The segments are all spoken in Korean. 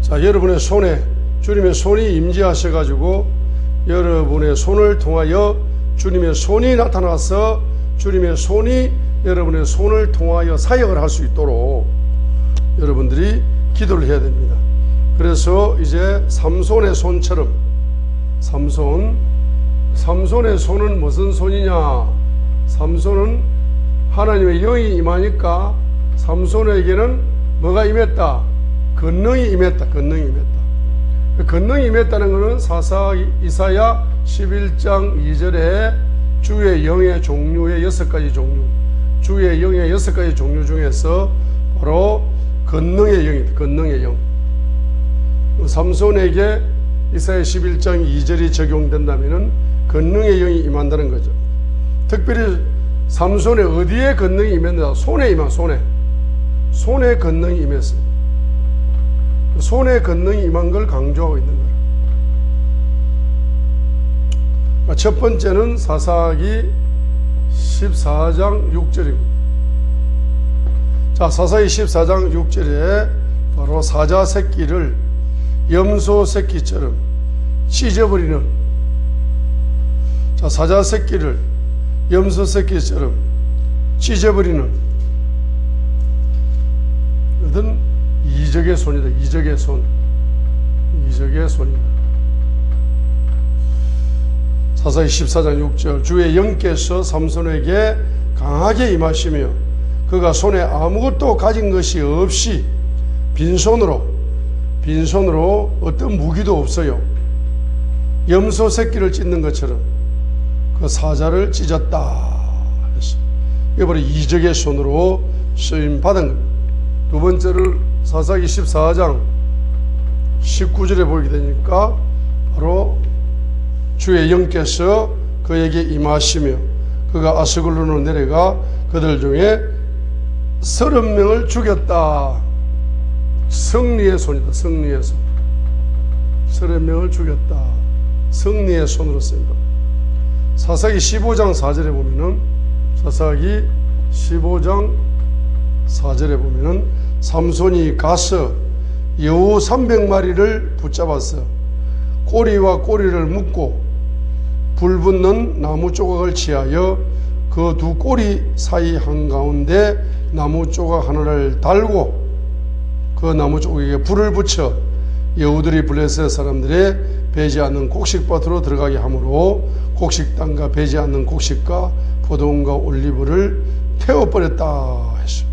자, 여러분의 손에 주님의 손이 임재하셔가지고 여러분의 손을 통하여 주님의 손이 나타나서 주님의 손이 여러분의 손을 통하여 사역을 할 수 있도록 여러분들이 기도를 해야 됩니다. 그래서 이제 삼손의 손처럼 삼손의 손은 무슨 손이냐? 삼손은 하나님의 영이 임하니까 삼손에게는 뭐가 임했다? 권능이 임했다. 권능이 임했다. 권능이 임했다는 것은 이사야 11장 2절에 주의 영의 종류의 6가지 종류, 주의 영의 6가지 종류 중에서 바로 권능의 영이다. 권능의 영. 삼손에게 이사야 11장 2절이 적용된다면 권능의 영이 임한다는 거죠. 특별히 삼손의 어디에 권능이 임했느냐? 손에 임한, 손에 권능이 임했어요. 손에 권능이 임한 걸 강조하고 있는 거예요. 첫 번째는 사사기 14장 6절입니다. 자, 사사기 14장 6절에 바로 사자 새끼를 염소 새끼처럼 찢어버리는, 자, 사자 새끼를 염소 새끼처럼 찢어버리는 어떤 이적의 손이다. 이적의 손. 이적의 손이다. 사사기 14장 6절 주의 영께서 삼손에게 강하게 임하시며 그가 손에 아무것도 가진 것이 없이 빈손으로 어떤 무기도 없어요. 염소 새끼를 찢는 것처럼 그 사자를 찢었다. 이게 바로 이적의 손으로 쓰임 받은 겁니다. 두 번째를 사사기 14장 19절에 보게 되니까 바로 주의 영께서 그에게 임하시며 그가 아스글론으로 내려가 그들 중에 30명을 죽였다. 승리의 손이다. 승리의 손. 30명을 죽였다. 승리의 손으로 쓰인다. 사사기 15장 4절에 보면은, 사사기 15장 4절에 보면은 삼손이 가서 여우 300마리를 붙잡았어. 꼬리와 꼬리를 묶고 불 붙는 나무 조각을 취하여 그 두 꼬리 사이 한가운데 나무 조각 하나를 달고 그 나무 조각에 불을 붙여 여우들이 블레셋 사람들의 배지 않는 곡식밭으로 들어가게 하므로 곡식당과 배지 않는 곡식과 포도원과 올리브를 태워버렸다 했어.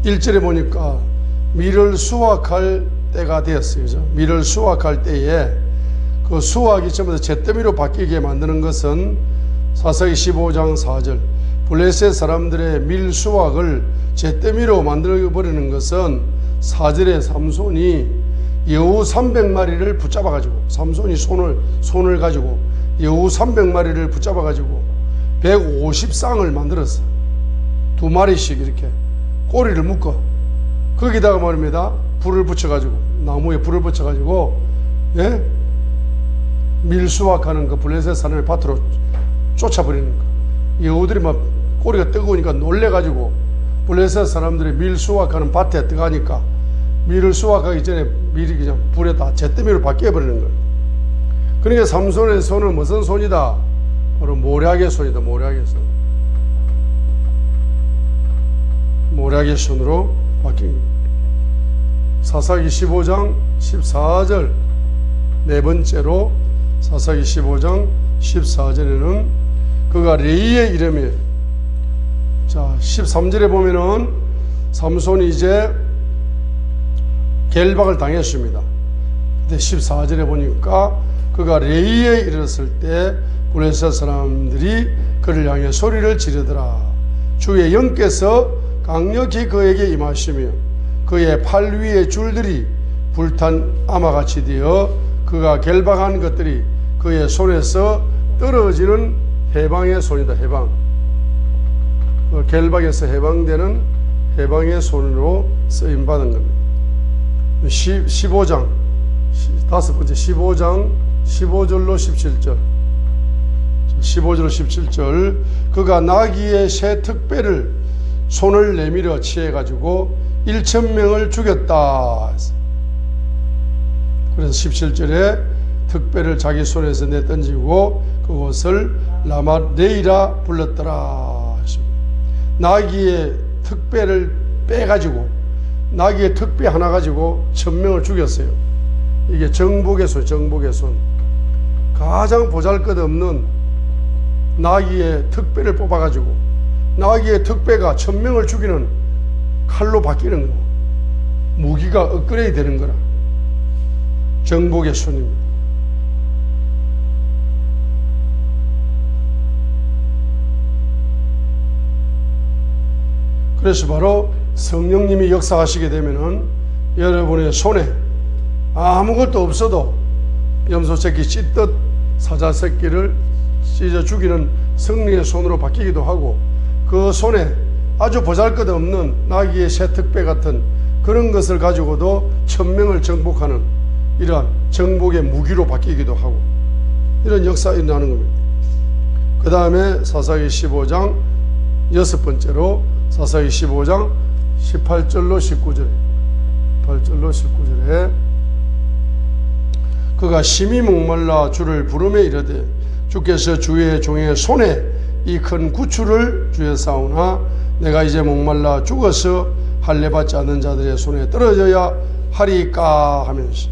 1절에 보니까 밀을 수확할 때가 되었어요. 그죠? 밀을 수확할 때에 그 수확이 전부 다 잿더미로 바뀌게 만드는 것은 사사기 15장 4절 블레셋 사람들의 밀 수확을 잿더미로 만들어버리는 것은 4절에 삼손이 여우 300마리를 붙잡아가지고, 삼손이 손을 가지고 여우 300마리를 붙잡아가지고 150쌍을 만들었어. 2마리씩 이렇게 꼬리를 묶어 거기다가 말입니다 불을 붙여가지고, 나무에 불을 붙여가지고, 예? 밀 수확하는 그 블레셋 사람의 밭으로 쫓아버리는 거. 여우들이 막 꼬리가 뜨거우니까 놀래가지고 블레셋 사람들이 밀 수확하는 밭에 들어가니까 밀을 수확하기 전에 밀이 그냥 불에 다 잿더미로 바뀌어버리는 거예요. 그러니까 삼손의 손은 무슨 손이다? 바로 모략의 손이다. 모략의 손. 모략의 손으로 바뀐 겁니다. 사사기 15장 14절 네 번째로 사사기 15장 14절에는 그가 레이의 이름이에요. 자, 13절에 보면은 삼손이 이제 겔박을 당했습니다. 근데 14절에 보니까 그가 레이에 이르렀을 때 블레셋 사람들이 그를 향해 소리를 지르더라. 주의 영께서 강력히 그에게 임하시며 그의 팔 위에 줄들이 불탄 아마같이 되어 그가 겔박한 것들이 그의 손에서 떨어지는 해방의 손이다. 해방. 그 겔박에서 해방되는 해방의 손으로 쓰임받은 겁니다. 15장 다섯 번째 15장 15절로 17절 15절 17절 그가 나귀의 새 특배를 손을 내밀어 취해가지고 1,000명을 죽였다. 그래서 17절에 특배를 자기 손에서 내던지고 그곳을 라마레이라 불렀더라. 나귀의 특배를 빼가지고 나귀의 특배 하나 가지고 1,000명을 죽였어요. 이게 정복의 손, 정복의 손. 가장 보잘것없는 나귀의 특배를 뽑아가지고 나귀의 특배가 1,000명을 죽이는 칼로 바뀌는 거. 무기가 업그레이드 되는 거라. 정복의 손입니다. 그래서 바로 성령님이 역사하시게 되면은 여러분의 손에 아무것도 없어도 염소새끼 찢듯 사자새끼를 찢어 죽이는 성령의 손으로 바뀌기도 하고, 그 손에 아주 보잘것없는 나귀의 새 특배 같은 그런 것을 가지고도 1,000명을 정복하는 이러한 정복의 무기로 바뀌기도 하고, 이런 역사가 일어나는 겁니다. 그 다음에 사사기 15장 여섯 번째로 사사기 15장 18절로 19절에 18절로 19절에 그가 심히 목말라 주를 부르며 이르되 주께서 주의 종의 손에 이 큰 구추를 주에 싸우나 내가 이제 목말라 죽어서 할례 받지 않는 자들의 손에 떨어져야 하리까 하면서,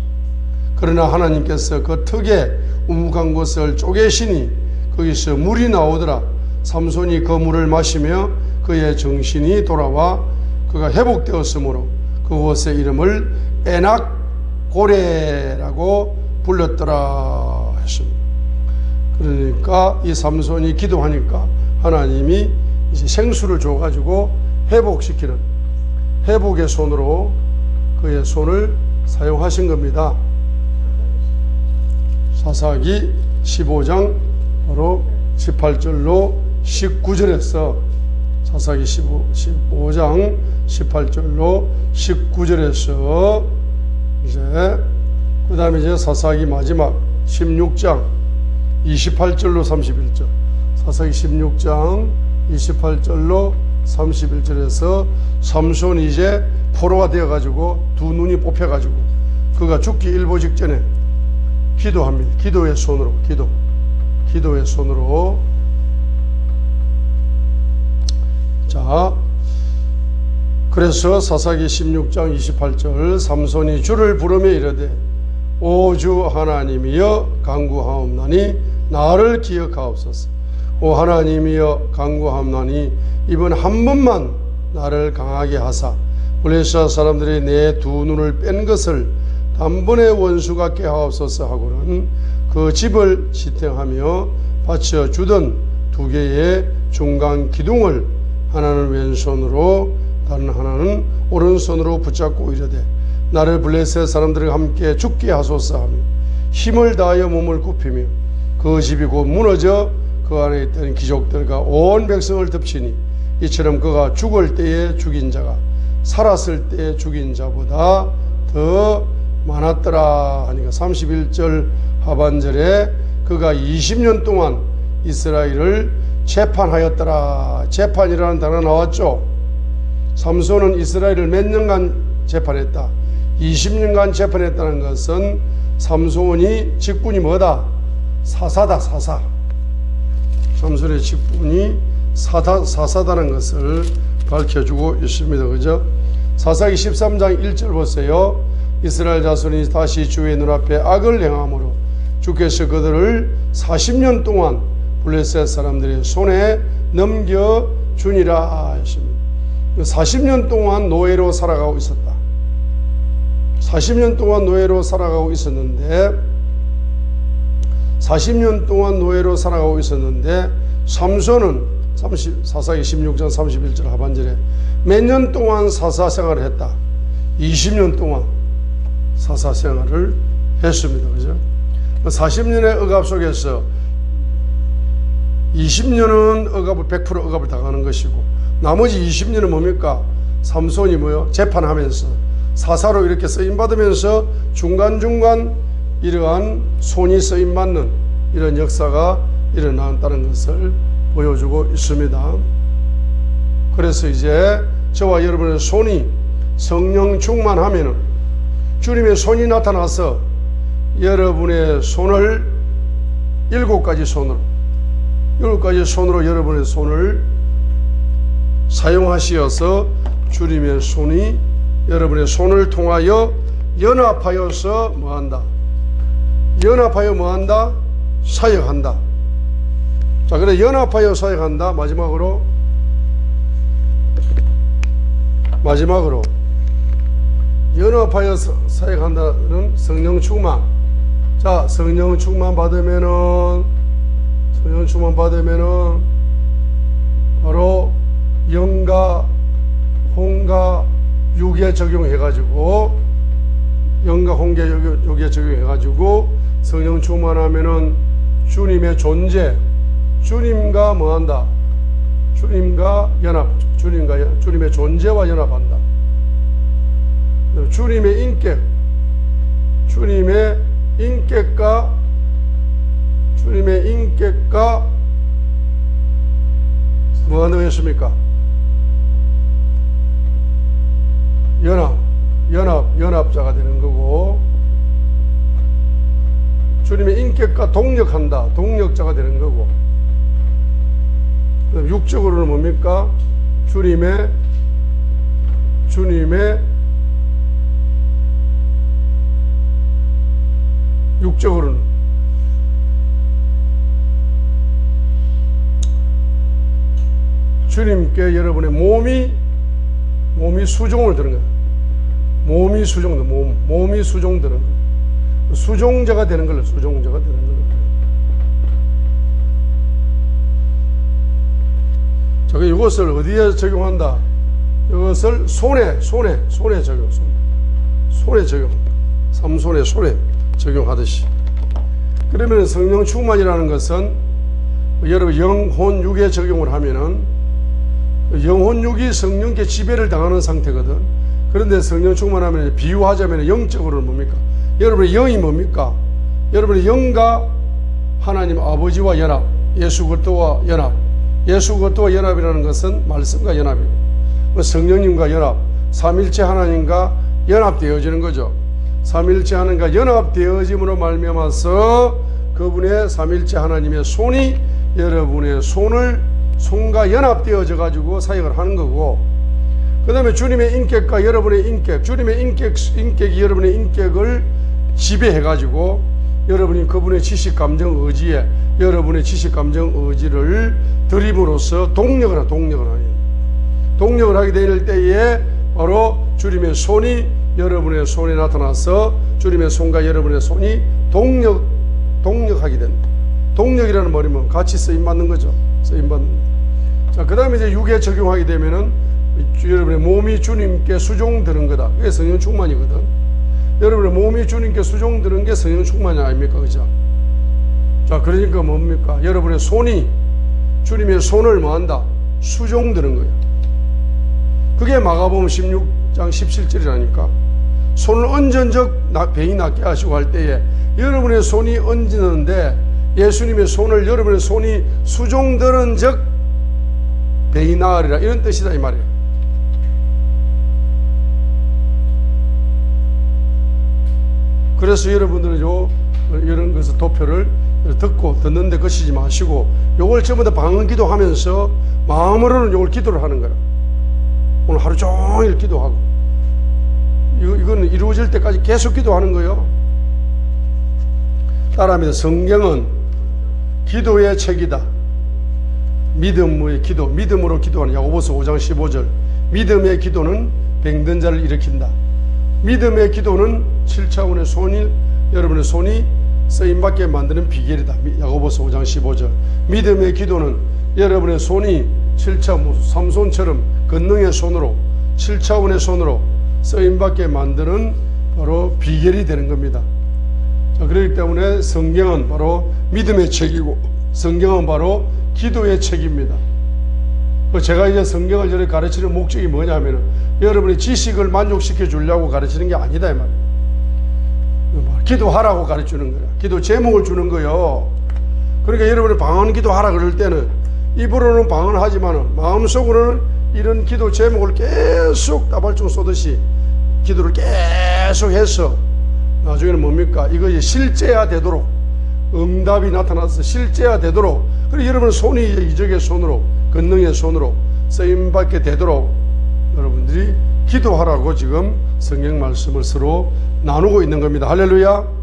그러나 하나님께서 그 턱에 우묵한 곳을 쪼개시니 거기서 물이 나오더라. 삼손이 그 물을 마시며 그의 정신이 돌아와 그가 회복되었으므로 그곳의 이름을 에낙고레라고 불렀더라 했습니다. 그러니까 이 삼손이 기도하니까 하나님이 이제 생수를 줘가지고 회복시키는 회복의 손으로 그의 손을 사용하신 겁니다. 사사기 15장 바로 18절로 19절에서 사사기 15장 18절로 19절에서 이제 그 다음에 이제 사사기 마지막 16장 28절로 31절, 사사기 16장 28절로 31절에서 삼손이 이제 포로가 되어가지고 두 눈이 뽑혀가지고 그가 죽기 일보 직전에 기도합니다. 기도의 손으로, 기도의 손으로. 자, 그래서 사사기 16장 28절 삼손이 주를 부르며 이르되 오 주 하나님이여 간구하옵나니 나를 기억하옵소서. 오 하나님이여 간구하옵나니 이번 한 번만 나를 강하게 하사 블레셋 사람들이 내 두 눈을 뺀 것을 단번에 원수 같게 하옵소서 하고는 그 집을 지탱하며 받쳐 주던 두 개의 중간 기둥을 하나는 왼손으로 다른 하나는 오른손으로 붙잡고 이르되 나를 블레셋 사람들과 함께 죽게 하소서 하며 힘을 다하여 몸을 굽히며 그 집이 곧 무너져 그 안에 있던 귀족들과 온 백성을 덮치니 이처럼 그가 죽을 때에 죽인 자가 살았을 때에 죽인 자보다 더 많았더라 하니까 31절 하반절에 그가 20년 동안 이스라엘을 재판하였더라. 재판이라는 단어 나왔죠. 삼손은 이스라엘을 몇 년간 재판했다. 20년간 재판했다는 것은 삼손이 직분이 뭐다? 사사다, 사사. 삼손의 직분이 사사다는 것을 밝혀주고 있습니다. 그죠? 사사기 13장 1절 보세요. 이스라엘 자손이 다시 주의 눈앞에 악을 행함으로 주께서 그들을 40년 동안 블레셋 사람들의 손에 넘겨주니라 했습니다. 40년 동안 노예로 살아가고 있었다. 40년 동안 노예로 살아가고 있었는데 40년 동안 노예로 살아가고 있었는데 삼손은 사사기 16장 31절 하반절에 몇 년 동안 사사 생활을 했다. 20년 동안 사사 생활을 했습니다. 그죠? 40년의 억압 속에서 20년은 억압을 100% 억압을 당하는 것이고 나머지 20년은 뭡니까? 삼손이 뭐요? 재판하면서 사사로 이렇게 쓰임받으면서 중간중간 이러한 손이 쓰임받는 이런 역사가 일어난다는 것을 보여주고 있습니다. 그래서 이제 저와 여러분의 손이 성령 충만하면은 주님의 손이 나타나서 여러분의 손을 7가지 손으로 여러분의 손을 사용하시어서 주님의 손이 여러분의 손을 통하여 연합하여서 뭐한다? 연합하여 뭐한다? 사역한다. 자, 그래 연합하여 사역한다. 마지막으로 연합하여 사역한다는 성령 충만. 자, 성령 충만 받으면은 바로 영과 혼과 육에 적용해가지고 성령 충만하면은 주님의 존재, 주님과 뭐한다? 주님과 연합, 주님의 존재와 연합한다. 주님의 인격과 뭐가 넣었습니까? 연합자가 되는 거고, 주님의 인격과 동력자가 되는 거고, 육적으로는 뭡니까? 주님의 육적으로는 주님께 여러분의 몸이 수종을 드는 거예요. 몸이 수종되는 거예요. 수종자가 되는 거예요. 자, 이것을 어디에 적용한다? 이것을 손에 적용. 삼손의 손에 적용하듯이. 그러면 성령 충만이라는 것은 여러분 영혼 육에 적용을 하면은 영혼 육이 성령께 지배를 당하는 상태거든. 그런데 성령 충만하면 비유하자면 영적으로는 뭡니까? 여러분의 영이 뭡니까? 여러분의 영과 하나님 아버지와 연합, 예수 그리스도와 연합이라는 것은 말씀과 연합이고, 성령님과 연합, 삼일체 하나님과 연합되어지는 거죠. 삼일체 하나님과 연합되어짐으로 말미암아서 그분의 삼일체 하나님의 손이 여러분의 손과 연합되어져 가지고 사역을 하는 거고, 그 다음에 주님의 인격과 여러분의 인격, 주님의 인격이 여러분의 인격을 지배해 가지고 여러분이 그분의 지식 감정 의지에 여러분의 지식 감정 의지를 드림으로써 동력을 하게 될 때에 바로 주님의 손이 여러분의 손에 나타나서 주님의 손과 여러분의 손이 동력하게 된다. 동력이라는 말이면 같이 쓰임받는 거죠. 자, 그 다음에 이제 육에 적용하게 되면은 여러분의 몸이 주님께 수종드는 거다. 그게 성령 충만이거든. 여러분의 몸이 주님께 수종드는 게 성령 충만이 아닙니까? 그죠? 자, 그러니까 뭡니까? 여러분의 손이 주님의 손을 뭐한다? 수종드는 거예요. 그게 마가복음 16장 17절이라니까. 손을 얹은적 병이 낫게 하시고 할 때에 여러분의 손이 얹는데 예수님의 손을 여러분의 손이 수종드는 적 병이 나으리라, 이런 뜻이다 이 말이에요. 그래서 여러분들은 이런 것을 도표를 듣는데 거치지 마시고 요걸 전부 다 방언 기도하면서 마음으로는 요걸 기도를 하는 거야. 오늘 하루 종일 기도하고 이거는 이루어질 때까지 계속 기도하는 거예요. 따라합니다. 성경은 기도의 책이다. 믿음의 기도, 믿음으로 기도하는 야고보서 5장 15절. 믿음의 기도는 병든 자를 일으킨다. 믿음의 기도는 7차원의 손이, 여러분의 손이 쓰임받게 만드는 비결이다. 야고보서 5장 15절. 믿음의 기도는 여러분의 손이 7차, 삼손처럼 권능의 손으로 7차원의 손으로 쓰임받게 만드는 바로 비결이 되는 겁니다. 자, 그렇기 때문에 성경은 바로 믿음의 책이고 성경은 바로 기도의 책입니다. 제가 이제 성경을 이렇게 가르치는 목적이 뭐냐면은 여러분의 지식을 만족시켜 주려고 가르치는 게 아니다 이 말이에요. 기도하라고 가르치는 거야. 기도 제목을 주는 거요. 그러니까 여러분이 방언 기도하라 그럴 때는 입으로는 방언하지만 마음속으로는 이런 기도 제목을 계속 따발총 쏘듯이 기도를 계속해서 나중에는 뭡니까? 이것이 실제화되도록, 응답이 나타나서 실제화되도록, 그리고 여러분 손이 이적의 손으로, 권능의 손으로 쓰임받게 되도록 여러분들이 기도하라고 지금 성경 말씀을 서로 나누고 있는 겁니다. 할렐루야.